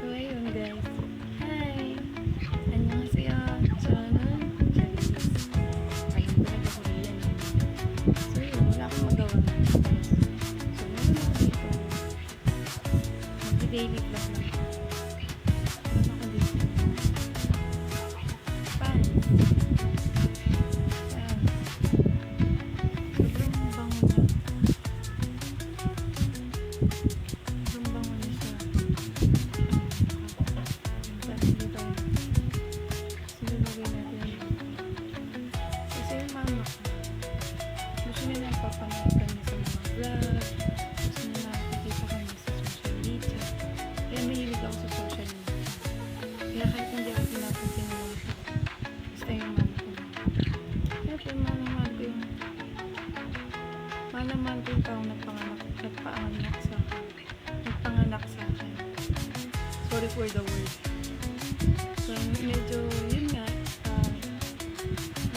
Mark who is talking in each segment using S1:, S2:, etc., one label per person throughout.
S1: So, ayun guys. Hi! 안녕하세요. 저는 Chinese. Alam talaga Korean. So, yun. Wala akong magawa ngayon guys. So, meron ako dito. Mag-daily vlog lang. Meron ako dito. Pants. Sobrang bango niya. Sobrang bango niya siya. Sinulogay natin yun. Kasi yung mama ko, gusto niya na papanood kami sa mga vlog, gusto niya na nakikita kami sa social media. Kaya mahilig ako sa social media. Kaya kahit hindi ako pinapansin mo, basta yung mama ko. Kaya po yung mahal ko yung taong nagpanganak sa akin. Sorry for the word. So, medyo, yun nga,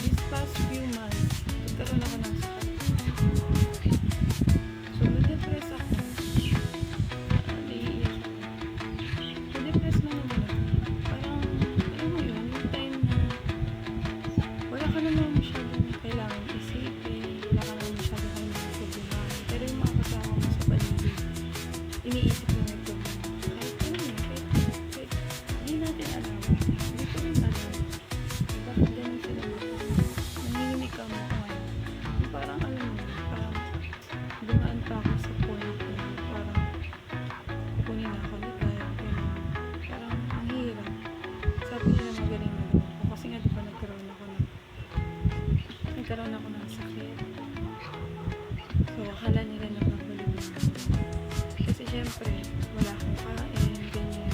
S1: this past few months, nagkaroon ako ng sakit. So, na-depress ako. Naiiyak ako. Na-depress na naman ako. Parang, alam mo yun, yung time na wala ka naman masyadong kailangan isipin, wala ka naman masyadong kailangan problemahin. Pero yung mga kasama mo sa paligid, iniisip mo yung problema. Kahit ano yun, kahit hindi natin alam. Hindi ko rin alam. Bakit ganun sila ako? Nanginginig ka mo ngayon. Yung parang alam mo, parang dumaan pa ako sa point na parang kukunin na ako ni God. Parang ang hirap. Sabi nila magaling na daw ako. Kasi nga diba nagkaroon ako ng sakit. So akala nila nagpapaliw na ako. Kasi syempre, wala akong kain, ganyan.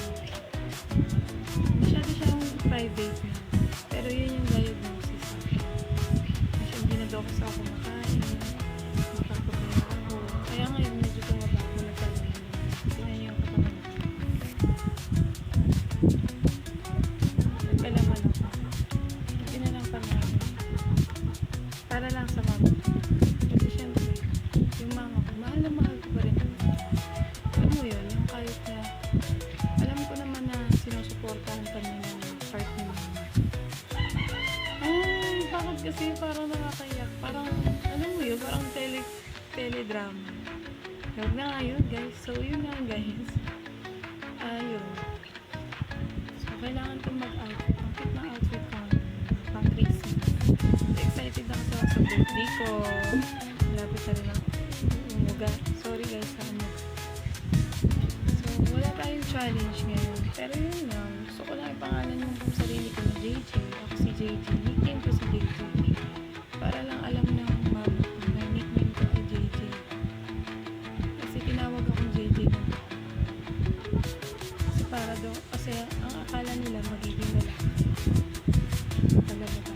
S1: Masyado siyang private na. Pero yun yung diagnosis sa akin. Kasi hindi na daw kasi ako kumakain, makakapagaya ako. Kaya ngayon medyo tumaba ako na talaga. Tingnan niyo yung katawan ko. Nagkalaman ako. Hindi na lang pangalan. Para lang sa mama ko. Kasi syempre, yung mama ko, mahal na mahal ko pa rin. Alam mo yun, yung kahit na alam ko naman na sinusuportahan pa niya yung part ni mama. Ay, bakit kasi parang nakakayak? Parang, alam mo yun, parang teledrama. Huwag na nga yun, guys. So, yun nga, guys. Ayun. So, kailangan kong mag-outfit. Ang cute na outfit ko. Pang Christmas. Excited ako sa birthday ko. Malapit na rin ako umuga. Sorry guys sa ano. So, wala tayong challenge ngayon. Pero yun lang. Gusto ko lang ipangalan yung sarili ko na JJ. Ako si JJ. Nickname ko si JJ. Para lang alam ng mama ko na nickname ko ay JJ. Kasi tinawag akong JJ na. Kasi para daw, kasi ang akala nila magiging lalaki. Talaga ba?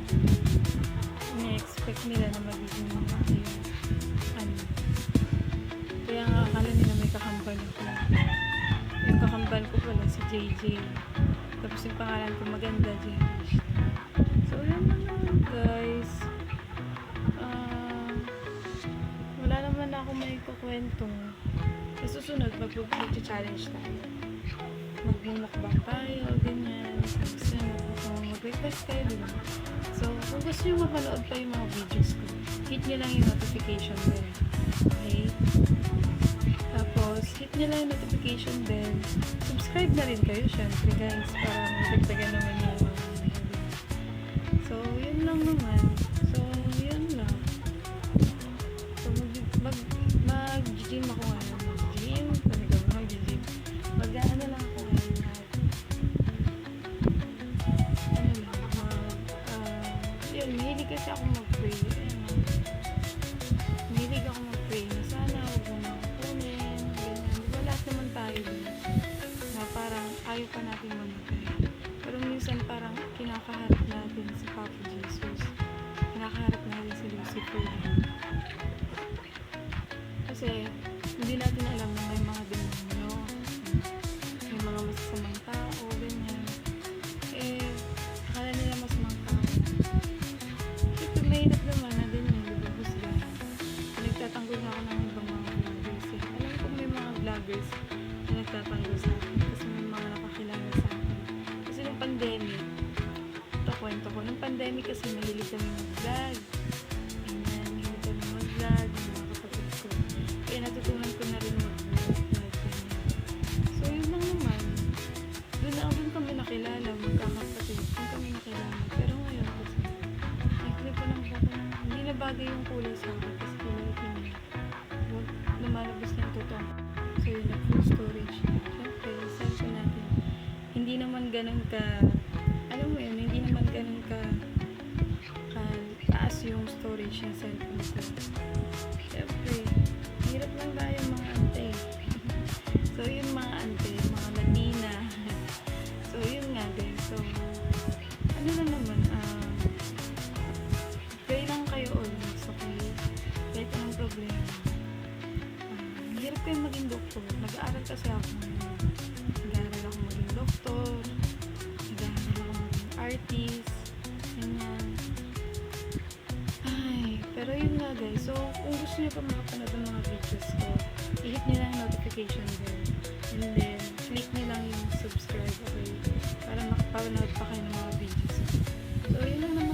S1: Ina-expect nila na magiging lalaki yung ano. Kaya nga akala nila may kakambal ako. Yung kakambal ko pala si JJ. Tapos yung pangalan ko maganda, JJ. So yun na lang guys. Wala naman ako may kukwento. Sa susunod mag-challenge tayo. Mag-mukbang tayo, ganyan. Tapos mag-request kayo, diba? So kung gusto nyo mapanood pa yung mga videos ko, hit nyo lang yung notification bell. Okay? Tapos, hit nyo lang yung notification bell. Subscribe na rin kayo, syempre guys, para magdagdagan naman yung mga video. So, yun lang naman. So, yun lang. So, mag-gym ako ngayon. Mag-gym? Talaga ba mag-gym? Mag-ano lang ako ngayon. Ano lang, yun, mahilig kasi ako mag-pray. Mahilig ako mag-pray na sana huwag mo na kunin, ganyan. Diba lahat naman tayo din na parang ayaw pa natin mamatay. Pero minsan parang kinakaharap natin si Papa Jesus. Kinakaharap natin si Lucifer. Kasi hindi natin alam na may mga demonyo, may mga masasamang tao, ganyan. Akala nila masamang tao. Ito mahirap naman na ganyan, diba? Husgahan. Nagtatanggol na ako ng ibang mga vloggers. Alam ko may mga vloggers na nagtatanggol sa akin kasi may mga nakakilala kami kasi mahilig kami mag-vlog. Ayan, mahilig kami mag-vlog, yung mga kapatid ko. Kaya natutunan ko na rin mag-vlog. Ganyan. So, yun lang naman. Doon kami nakilala, magkakapatid. Doon kami nakilala. Pero ngayon kasi, nag-clip pa lang ako na hindi na bagay yung kulay sa akin kasi kulay itim. Huwag lumalabas na yung totoo. So, yun na full storage. Siyempre, cellphone natin. Hindi naman ganun ka, alam mo yun, hindi naman ganun ka taas yung storage ng cellphone ko. Siyempre, hirap lang tayo mga ante. So, yun mga ante, mga Latina. So, yun nga guys. So, ano na naman, pray lang kayo always, okay? Kahit anong problema. Hirap kayo maging doktor. Nag-aaral kasi ako ngayon. Nag-aaral ako maging doktor. Nag-aaral ako maging artist. Ganyan. Ay, pero yun nga guys. So, kung gusto niyo pa makapanood ng mga videos ko, i-hit niyo lang yung notification bell. And then, click niyo lang yung subscribe, okay? Para makapanood pa kayo ng mga videos ko. So, yun lang naman